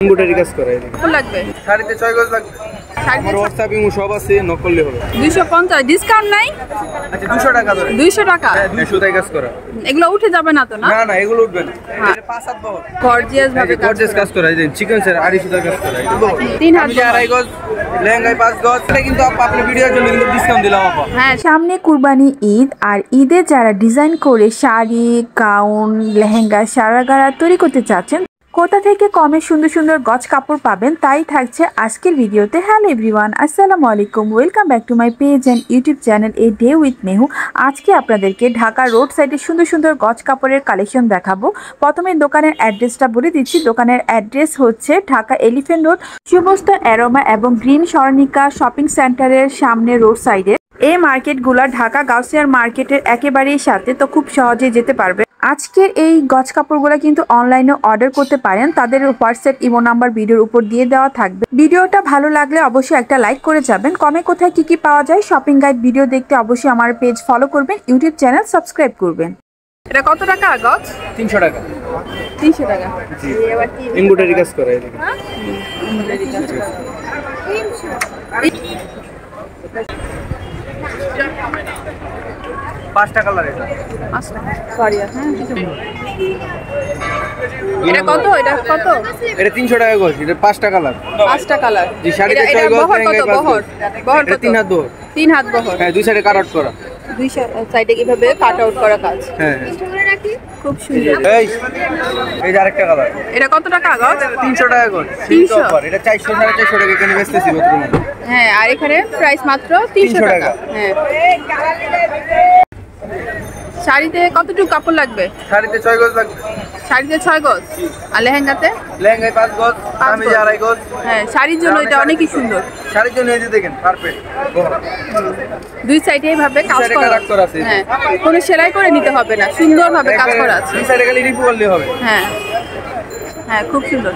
Embroidery কাজ করা লাগবে শাড়িতে 6 গজ লাগবে। আমার WhatsApp ইমো সব আছে, নক করলে হবে। 250 ডিসকাউন্ট নাই? আচ্ছা 200 টাকা ধরে। 200 টাকা? হ্যাঁ 200 টাকা কাজ করা। এগুলো উঠে যাবে না তো না? না না এগুলো উঠবে না। এটা 5-7 বহর। গর্জিয়াস ভাবে গর্জিয়াস কাজ করা। এই যে চিকেন স্যার 250 টাকা কাজ করা। এটা বহর 2.5 গজ, লেহেঙ্গায় 5 গজ। এটা কিন্তু আপনি ভিডিওর জন্য কিন্তু ডিসকাউন্ট দিলাম আপা। হ্যাঁ, সামনে কুরবানি ঈদ, আর ঈদে যারা ডিজাইন করে শাড়ি, গাউন, লেহেঙ্গা, সারাগারা তৈরি করতে চাচ্ছেন, কোথা থেকে কমে সুন্দর সুন্দর গজ কাপড় পাবেন তাই থাকছে আজকের ভিডিওতে। হ্যালো এভরিওয়ান, আসসালামু আলাইকুম, welcome back to my page and YouTube channel a day with Mehu. আজকে আপনাদেরকে ঢাকা রোড সাইডে সুন্দর সুন্দর গজ কাপড়ের কালেকশন দেখাবো। প্রথমে দোকানের অ্যাড্রেসটা বলে দিচ্ছি। দোকানের অ্যাড্রেস হচ্ছে ঢাকা এলিফ্যান্ট রোড, শুভস্ত অ্যারোমা এবং গ্রিন স্বর্ণিকা শপিং সেন্টারের সামনে রোড সাইডে। এই মার্কেটগুলো ঢাকা গাউসিয়ার মার্কেটের একেবারেই সাথে, তো খুব সহজে যেতে পারবে। আজকের এই গজ কাপড়গুলো কিন্তু অনলাইনে অর্ডার করতে পারেন, তাদের হোয়াটসঅ্যাপ ইমো নাম্বার ভিডিওর উপর দিয়ে দেওয়া থাকবে। ভিডিওটা ভালো লাগলে অবশ্যই একটা লাইক করে যাবেন। কমে কোথায় কি কি পাওয়া যায় শপিং গাইড ভিডিও দেখতে অবশ্যই আমার পেজ ফলো করবেন, ইউটিউব চ্যানেল সাবস্ক্রাইব করবেন। এটা কত টাকা গজ? 300 টাকা। 300 টাকা। জি, এমব্রয়ডারি কাজ করা এদিকে। এমব্রয়ডারি কাজ করা। 5টা কালার এটা। আচ্ছা সরি হ্যাঁ। এটা কত? এটা কত? এটা 300 টাকা গজ। এটা 5টা কালার। 5টা কালার। জি, শাড়িতে 6 গজ, লেহেঙ্গায় 5 গজ। বহর কত? 3 হাত বহর। 3 হাত বহর। হ্যাঁ, দুই সাইডে কাট আউট করা। দুই সাইডে কিভাবে কাট আউট করা কাজ। হ্যাঁ খুব সুন্দর। এই যে আরেকটা কালার। এটা কত টাকা গজ? 300 টাকা গজ। 300? এটা 400 450 টাকা এখানে বেচতেছি বর্তমানে। হ্যাঁ, আর এখানে প্রাইস মাত্র 300 টাকা। হ্যাঁ। শাড়িতে কতটুকু কাপড় লাগবে? শাড়িতে 6 গজ লাগবে। শাড়িতে 6 গজ। আর লেহেঙ্গাতে? লেহেঙ্গায় 5 গজ, কামিজে 2.5 গজ। হ্যাঁ, শাড়ির জন্য এটা অনেকই সুন্দর। শাড়ির জন্য এই যে দেখেন পারফেক্ট। দুই সাইডে এইভাবে কাজ করা আছে। হ্যাঁ, কোনো সেলাই করে নিতে হবে না, সুন্দরভাবে কাজ করা আছে। দুই সাইডে খালি রিপু করলে হবে। হ্যাঁ হ্যাঁ, খুব সুন্দর।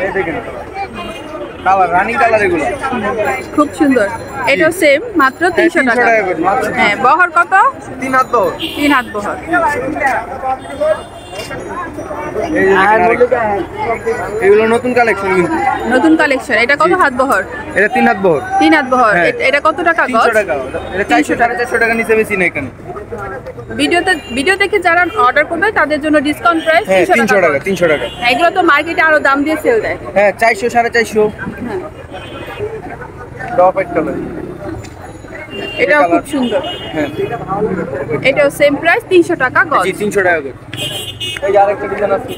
এই দেখেন কালার, রানী কালার এগুলো। খুব সুন্দর। এটাও সেম মাত্র 300 টাকা। হ্যাঁ, বহর কত? 3 হাত বহর। 3 হাত বহর। এগুলো নতুন কালেকশন কিন্তু। নতুন কালেকশন। এটা কত হাত বহর? এটা 3 হাত বহর। 3 হাত বহর। এটা কত টাকা গজ? 300 টাকা। এটা 400 450 টাকা নিচে বেশি না এখানে। ভিডিও দেখে যারা অর্ডার করবে তাদের জন্য ডিসকাউন্ট প্রাইস 300 টাকা। 300 টাকা। এগুলো তো মার্কেটে আরো দাম দিয়ে সেল দেয়। হ্যাঁ 400 450। হ্যাঁ, টপ এক কালার। এটাও খুব সুন্দর। হ্যাঁ, এটাও সেম প্রাইস 300 টাকা গজ। জি 300 টাকা করে। এই যে আরেকটা ডিজাইন আছে।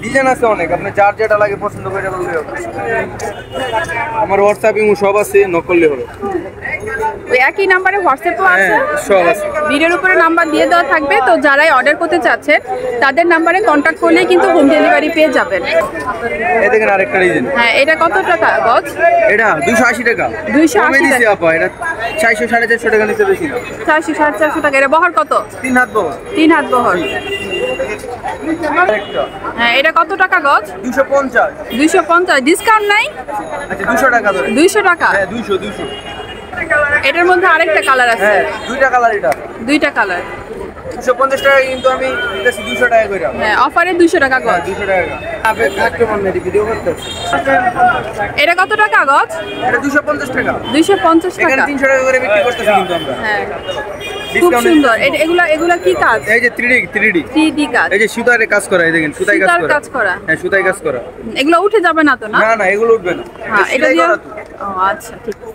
ডিজাইন আছে অনেক, আপনি যার যেটা লাগে পছন্দ করে বললে হবে। আমার WhatsApp ইমো সব আছে, নক করলে হবে। ওই একই নম্বরে হোয়াটসঅ্যাপও আছে। হ্যাঁ সব আছে। ভিডিওর উপরে নাম্বার দিয়ে দেওয়া থাকবে, তো যারাই অর্ডার করতে চাচ্ছেন তাদের নাম্বারে কন্ট্যাক্ট করলেই কিন্তু হোম ডেলিভারি পেয়ে যাবেন। এই দেখেন আরেকটা ডিজাইন। হ্যাঁ, এটা কত টাকা গজ? এটা 280 টাকা। 280 টাকা আপা, এটা 400 450 টাকা নিচে বেশি না। 400 450 টাকা। এর বহর কত? 3 হাত বহর। 3 হাত বহর। আরেকটা। হ্যাঁ, এটা কত টাকা গজ? 250। 250 ডিসকাউন্ট নাই? আচ্ছা 200 টাকা ধরে। 200 টাকা? হ্যাঁ 200। এটার মধ্যে আরেকটা কালার আছে। হ্যাঁ, দুইটা কালার এটা। দুইটা কালার। 250 টাকা কিন্তু আমি দিতেছি 200 টাকা করে। হ্যাঁ, অফারে 200 টাকা গজ। 200 টাকা। আপনি কাস্টমার নেই ভিডিও করতেছে। এটা কত টাকা গজ? এটা 250 টাকা। 250 এখানে টাকা। 300 টাকা করে বিক্রি করতেছি কিন্তু আমরা। হ্যাঁ, খুব সুন্দর। এগুলা কি কাজ? এই যে 3D 3D কাজ। এই যে সুতারে কাজ করা, এই দেখেন সুতায় কাজ করা। হ্যাঁ সুতায় কাজ করা। এগুলো উঠে যাবে না তো না? না না এগুলো উঠবে না। হ্যাঁ, এটা দিয়ে। ও আচ্ছা ঠিক আছে।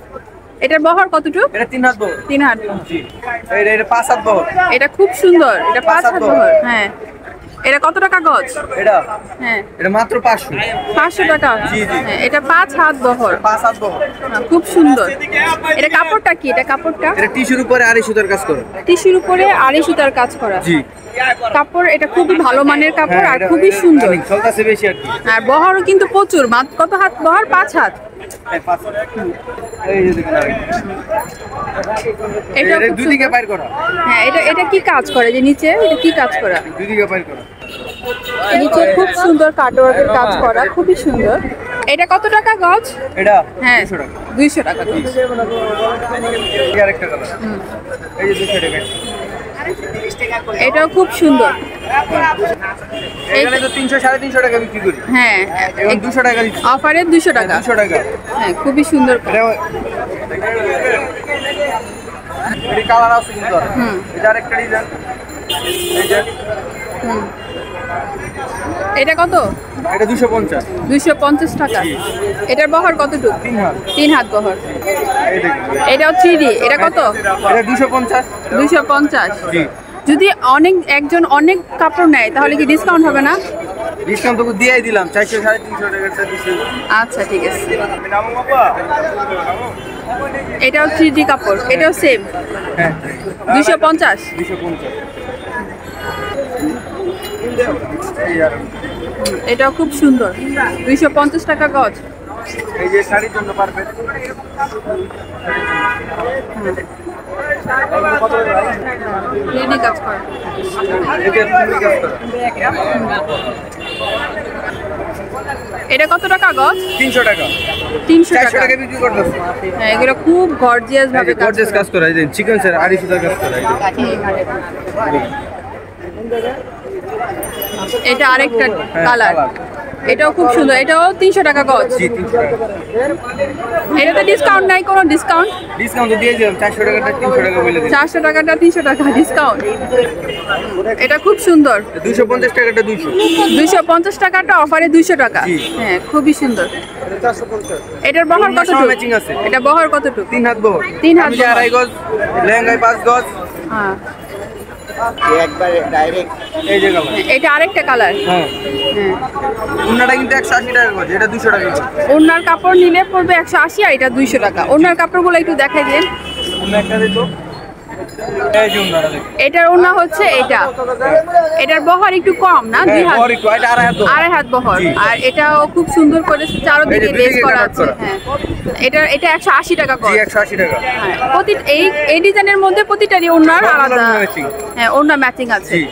এটার বহর কতটুকু? এটা 3 হাত বহর। 3 হাত বহর। জি। এটা 5 হাত বহর। এটা খুব সুন্দর। এটা 5 হাত বহর। হ্যাঁ, এটা কত টাকা গজ? এটা হ্যাঁ, এটা মাত্র 500। 500 টাকা। জি জি। হ্যাঁ, এটা 5 হাত বহর। 5 হাত বহর। হ্যাঁ, খুব সুন্দর। এটা কাপড়টা কি? এটা কাপড়টা এটা টিস্যুর উপরে আড়াই সুতার কাজ করা। টিস্যুর উপরে আড়াই সুতার কাজ করা। জি। কাপড় এটা খুবই ভালো মানের কাপড় আর খুবই সুন্দর। চলতেছে বেশি আর কি। আর বহরও কিন্তু প্রচুর। কত হাত বহর? 5 হাত। এই যে দেখেন আরেকটা। এটা দুই দিকে বাইর করা। হ্যাঁ, এটা কি কাজ করে? যে নিচে এটা কি কাজ করা? দুই দিকে বাইর করা। নিচে খুব সুন্দর কাটওয়ার্কের কাজ করা, খুবই সুন্দর। এটা কত টাকা গজ? এটা হ্যাঁ 200 টাকা। 200 টাকা গজ। এই আরেকটা কালার। এই যে 200 টাকা। এটাও খুব সুন্দর। এখানে তো 300 350 টাকা বিক্রি করি। হ্যাঁ, এখন 200 টাকা দিচ্ছি। অফারে 200 টাকা। 200 টাকা। হ্যাঁ, খুবই সুন্দর। এর কালার আছে কিন্তু আর। এটা আরেকটা ডিজাইন। এই যে এটা কত? এটা 250। 250 টাকা। এটার বহর কতটুকু? 3 হাত। 3 হাত বহর। এই দেখুন। এটাও 3D। এটা কত? এটা 250। 250। জি। যদি একজন অনেক কাপড় নেয় তাহলে কি ডিসকাউন্ট হবে না? ডিসকাউন্ট তো দিয়েই দিলাম 400 350 টাকাটা দিছি। আচ্ছা, ঠিক আছে। এটাও 3D কাপড়। এটাও সেম। হ্যাঁ। 250। 250। এটাও খুব সুন্দর। 250 টাকা গজ। এই যে শাড়ির জন্য পারফেক্ট। রেডি কাজ করা। এটা তুমি কাজ করো। এটা কত টাকা গজ? 300 টাকা। 300 400 টাকা। টাকা বিক্রি করতেছে। হ্যাঁ, এগুলো খুব গর্জিয়াস ভাবে কাজ গর্জিয়াস কাজ করা। এই যে চিকেন স্যার 250 টাকা কাজ করা। এটা আরেকটা কালার। এটাও খুব সুন্দর। এটাও 300 টাকা গজ। জি 300 টাকা। এটাতে ডিসকাউন্ট নাই, কোনো ডিসকাউন্ট? ডিসকাউন্ট দিয়ে দিলাম 400 টাকাটা 300 টাকা বলে দিলাম। 400 টাকাটা 300 টাকা ডিসকাউন্ট। এটা খুব সুন্দর। 250 টাকাটা 200। 250 টাকাটা অফারে 200 টাকা। জি। হ্যাঁ, খুবই সুন্দর। 450। এটার বহর কতটুকু? ম্যাচিং আছে। এটা বহর কতটুকু? 3 হাত বহর। 3 হাত বহর। 2.5 গজ, লেহেঙ্গায় 5 গজ। হ্যাঁ, একবারে ডাইরেক্ট এই যে কালার। এটা আরেকটা কালার। হ্যাঁ। হ্যাঁ, উন্নাটা কিন্তু 180 টাকা গজ, এটা 200 টাকা গজ। ওনার কাপড় নিলে পড়বে 180 আর এটা 200 টাকা। ওনার কাপড়গুলো একটু দেখাই দেন। উন্না একটা দিতো। এই যে উন্নাটা দেখুন। এটার ওনা হচ্ছে এটা। এটার বহর একটু কম না? 2 হাত। বহর একটু, এটা 2.5 হাত। 2.5 হাত বহর। জি। আর এটাও খুব সুন্দর করে চারদিকে এই যে লেস দুদিকে করা কাট আছে। করা। হ্যাঁ, এটা 180 টাকা জি গজ। 180 টাকা। হ্যাঁ, এই ডিজাইনের মধ্যে প্রতিটারই ওনার সবগুলোর আলাদা। matching। হ্যাঁ, ওনা ম্যাচিং আছে। জি।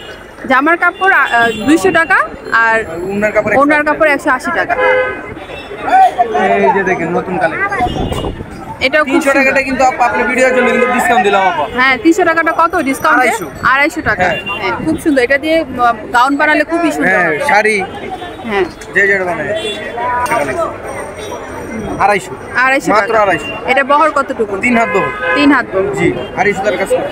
জামার কাপড় 200 টাকা আর উন্নার কাপড় ওনার কাপড় 180 টাকা। এই যে দেখেন নতুন কালেকশন। এটাও খুব 300 টাকাটা কিন্তু আপনি ভিডিওর জন্য কিন্তু ডিসকাউন্ট দিলাম আপা। হ্যাঁ, 300 টাকাটা কত ডিসকাউন্টে? 250 টাকা। হ্যাঁ। হ্যাঁ, খুব সুন্দর। এটা দিয়ে গাউন বানালে খুবই সুন্দর। হ্যাঁ, শাড়ি হ্যাঁ, যে যেটা বানায়। 250 250 মাত্র টাকা। 250। এটা বহর কতটুকু? 3 হাত বহর। 3 হাত বহর। জি 250 টাকা কাজ করে।